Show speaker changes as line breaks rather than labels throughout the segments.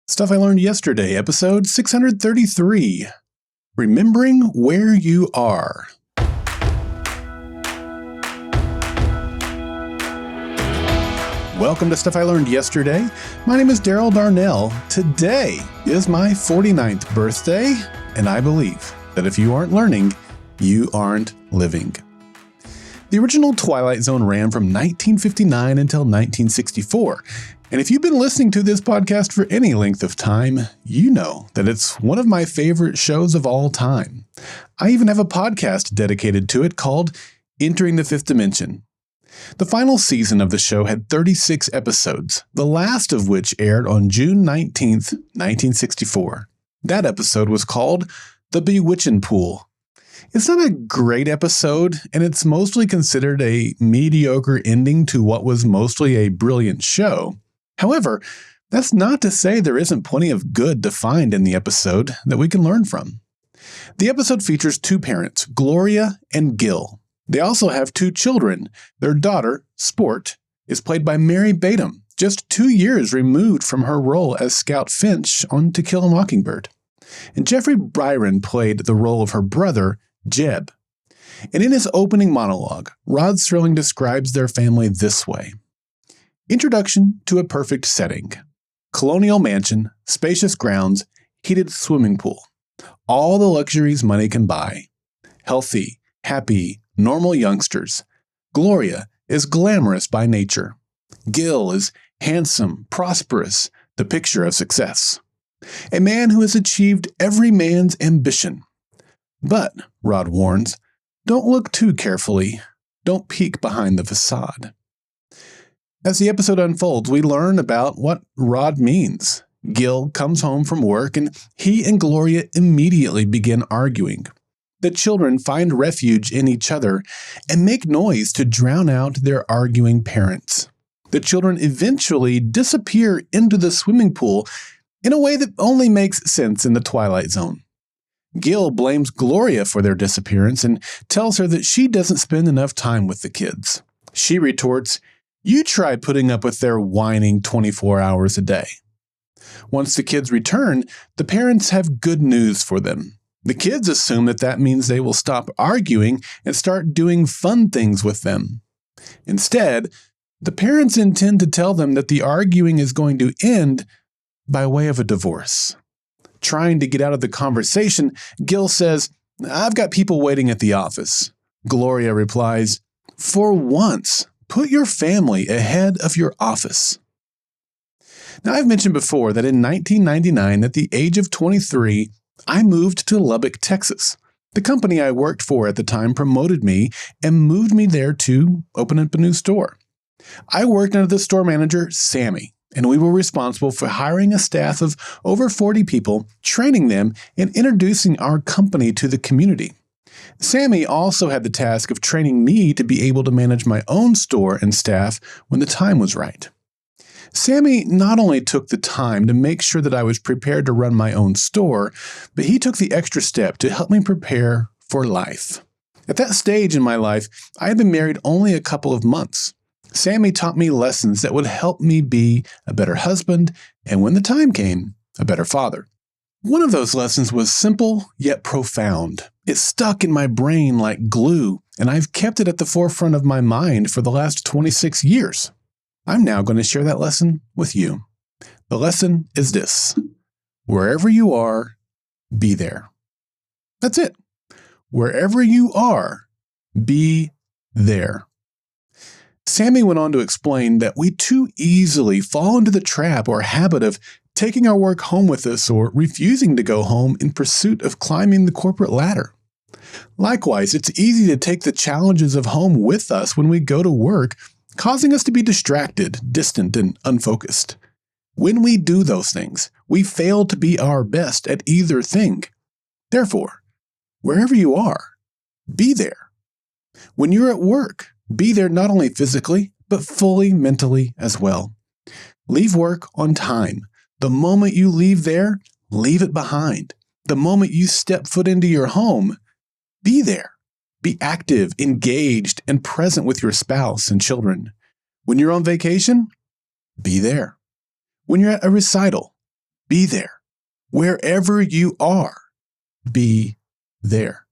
Stuff I Learned Yesterday, episode 633. Remembering Where You Are. Welcome to Stuff I Learned Yesterday. My name is Daryl Darnell. Today is my 49th birthday, and I believe that if you aren't learning, you aren't living. The original Twilight Zone ran from 1959 until 1964. And if you've been listening to this podcast for any length of time, you know that it's one of my favorite shows of all time. I even have a podcast dedicated to it called Entering the Fifth Dimension. The final season of the show had 36 episodes, the last of which aired on June 19th, 1964. That episode was called The Bewitchin' Pool. It's not a great episode, and it's mostly considered a mediocre ending to what was mostly a brilliant show. However, that's not to say there isn't plenty of good to find in the episode that we can learn from. The episode features two parents, Gloria and Gil. They also have two children. Their daughter, Sport, is played by Mary Batum, just 2 years removed from her role as Scout Finch on To Kill a Mockingbird. And Jeffrey Byron played the role of her brother, Jeb. And in his opening monologue, Rod Serling describes their family this way. Introduction to a perfect setting. Colonial mansion, spacious grounds, heated swimming pool. All the luxuries money can buy. Healthy, happy, normal youngsters. Gloria is glamorous by nature. Gil is handsome, prosperous, the picture of success. A man who has achieved every man's ambition. But, Rod warns, don't look too carefully. Don't peek behind the facade. As the episode unfolds, we learn about what Rod means. Gil comes home from work and he and Gloria immediately begin arguing. The children find refuge in each other and make noise to drown out their arguing parents. The children eventually disappear into the swimming pool in a way that only makes sense in the Twilight Zone. Gil blames Gloria for their disappearance and tells her that she doesn't spend enough time with the kids. She retorts, "You try putting up with their whining 24 hours a day." Once the kids return, the parents have good news for them. The kids assume that means they will stop arguing and start doing fun things with them. Instead, the parents intend to tell them that the arguing is going to end by way of a divorce. Trying to get out of the conversation, Gil says, "I've got people waiting at the office." Gloria replies, "For once, put your family ahead of your office." Now, I've mentioned before that in 1999, at the age of 23, I moved to Lubbock, Texas. The company I worked for at the time promoted me and moved me there to open up a new store. I worked under the store manager, Sammy, and we were responsible for hiring a staff of over 40 people, training them, and introducing our company to the community. Sammy also had the task of training me to be able to manage my own store and staff when the time was right. Sammy not only took the time to make sure that I was prepared to run my own store, but he took the extra step to help me prepare for life. At that stage in my life, I had been married only a couple of months. Sammy taught me lessons that would help me be a better husband, and when the time came, a better father. One of those lessons was simple yet profound. It stuck in my brain like glue, and I've kept it at the forefront of my mind for the last 26 years. I'm now going to share that lesson with you. The lesson is this: wherever you are, be there. That's it. Wherever you are, be there. Sammy went on to explain that we too easily fall into the trap or habit of taking our work home with us or refusing to go home in pursuit of climbing the corporate ladder. Likewise, it's easy to take the challenges of home with us when we go to work, causing us to be distracted, distant, and unfocused. When we do those things, we fail to be our best at either thing. Therefore, wherever you are, be there. When you're at work, be there not only physically, but fully mentally as well. Leave work on time. The moment you leave there, leave it behind. The moment you step foot into your home, be there. Be active, engaged, and present with your spouse and children. When you're on vacation, be there. When you're at a recital, Be there. Wherever you are, be there.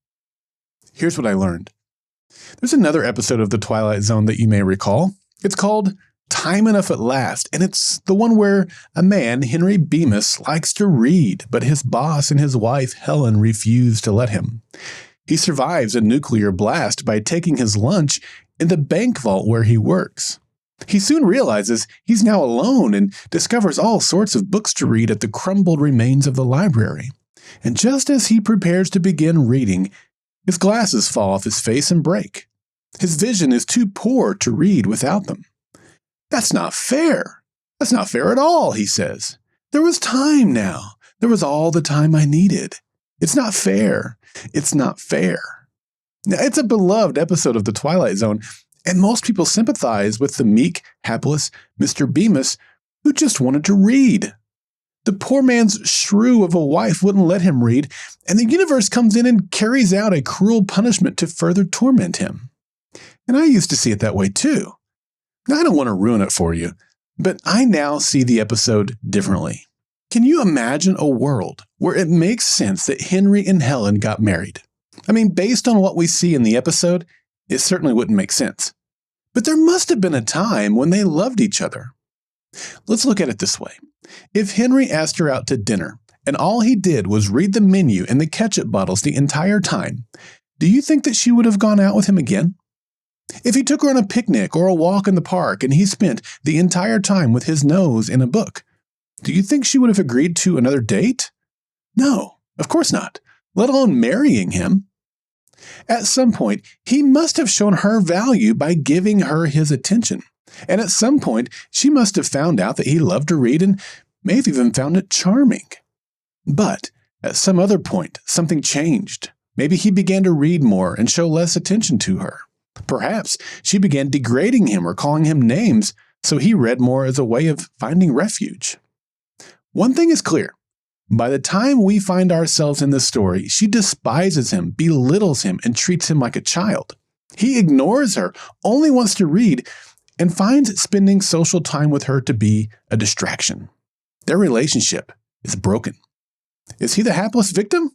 Here's what I learned. There's another episode of The Twilight Zone that you may recall. It's called Time Enough at Last, and it's the one where a man, Henry Bemis, likes to read, but his boss and his wife, Helen, refuse to let him. He survives a nuclear blast by taking his lunch in the bank vault where he works. He soon realizes he's now alone and discovers all sorts of books to read at the crumbled remains of the library. And just as he prepares to begin reading, his glasses fall off his face and break. His vision is too poor to read without them. That's not fair. That's not fair at all, he says. There was time now. There was all the time I needed. It's not fair. It's not fair. Now, it's a beloved episode of The Twilight Zone, and most people sympathize with the meek, hapless Mr. Bemis who just wanted to read. The poor man's shrew of a wife wouldn't let him read, and the universe comes in and carries out a cruel punishment to further torment him. And I used to see it that way too. Now, I don't want to ruin it for you, but I now see the episode differently. Can you imagine a world where it makes sense that Henry and Helen got married? I mean, based on what we see in the episode, it certainly wouldn't make sense. But there must have been a time when they loved each other. Let's look at it this way. If Henry asked her out to dinner, and all he did was read the menu and the ketchup bottles the entire time, do you think that she would have gone out with him again? If he took her on a picnic or a walk in the park and he spent the entire time with his nose in a book, do you think she would have agreed to another date? No, of course not, let alone marrying him. At some point, he must have shown her value by giving her his attention. And at some point, she must have found out that he loved to read and may have even found it charming. But at some other point, something changed. Maybe he began to read more and show less attention to her. Perhaps she began degrading him or calling him names, so he read more as a way of finding refuge. One thing is clear. By the time we find ourselves in this story, she despises him, belittles him, and treats him like a child. He ignores her, only wants to read, and finds spending social time with her to be a distraction. Their relationship is broken. Is he the hapless victim?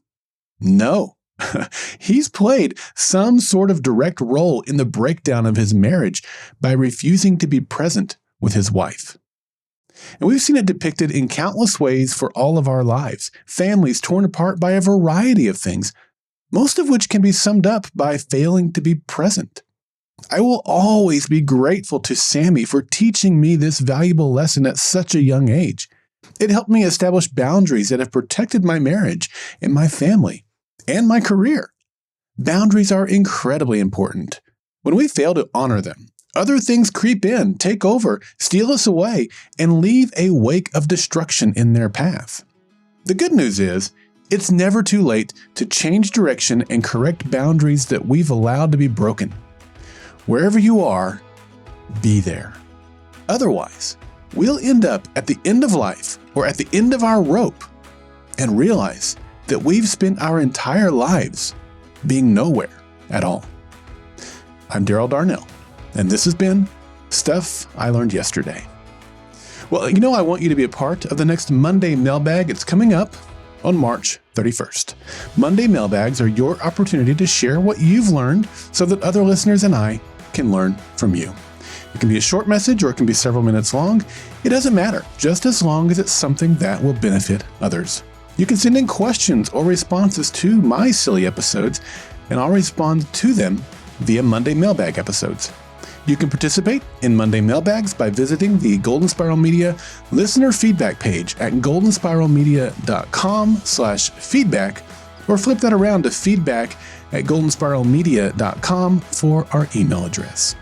No. He's played some sort of direct role in the breakdown of his marriage by refusing to be present with his wife. And we've seen it depicted in countless ways for all of our lives, families torn apart by a variety of things, most of which can be summed up by failing to be present. I will always be grateful to Sammy for teaching me this valuable lesson at such a young age. It helped me establish boundaries that have protected my marriage and my family and my career. Boundaries are incredibly important. When we fail to honor them, other things creep in, take over, steal us away, and leave a wake of destruction in their path. The good news is, it's never too late to change direction and correct boundaries that we've allowed to be broken. Wherever you are, be there. Otherwise, we'll end up at the end of life or at the end of our rope and realize that we've spent our entire lives being nowhere at all. I'm Daryl Darnell, and this has been Stuff I Learned Yesterday. Well, I want you to be a part of the next Monday mailbag. It's coming up on March 31st. Monday mailbags are your opportunity to share what you've learned so that other listeners and I can learn from you. It can be a short message or it can be several minutes long. It doesn't matter, just as long as it's something that will benefit others. You can send in questions or responses to my SILY episodes, and I'll respond to them via Monday mailbag episodes. You can participate in Monday mailbags by visiting the Golden Spiral Media listener feedback page at goldenspiralmedia.com/feedback, or flip that around to feedback@goldenspiralmedia.com for our email address.